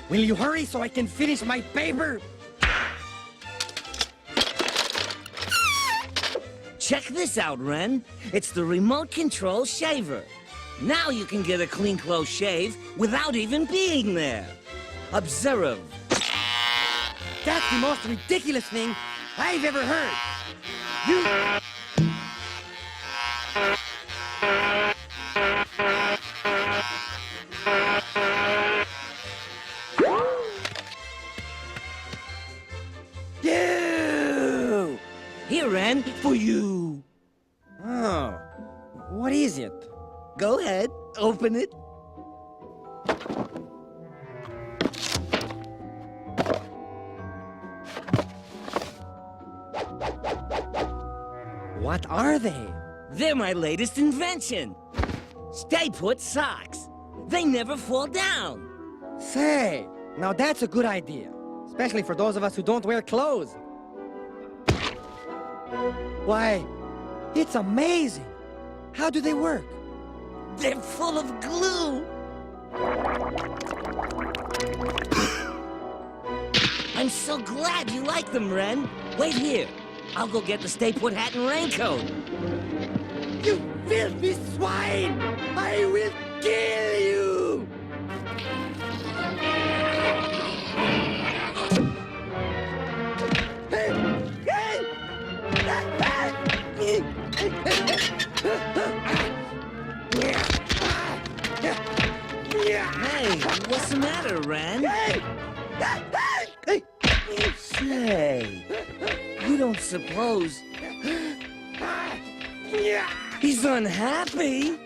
Will you hurry so I can finish my paper? Check this out, Ren. It's the remote control shaver. Now you can get a clean clothes shave without even being there. Observe. That's the most ridiculous thing I've ever heard. You... You! Here, Ren, for you. Oh, what is it? Go ahead, open it. What are they? They're my latest invention. Stay put socks. They never fall down. Say, now that's a good idea. Especially for those of us who don't wear clothes. Why, it's amazing. How do they work? They're full of glue. I'm so glad you like them, Ren. Wait here. I'll go get the stay put hat and raincoat. You filthy swine! I will kill you! Hey, what's the matter, Ren? Say, you don't suppose he's unhappy?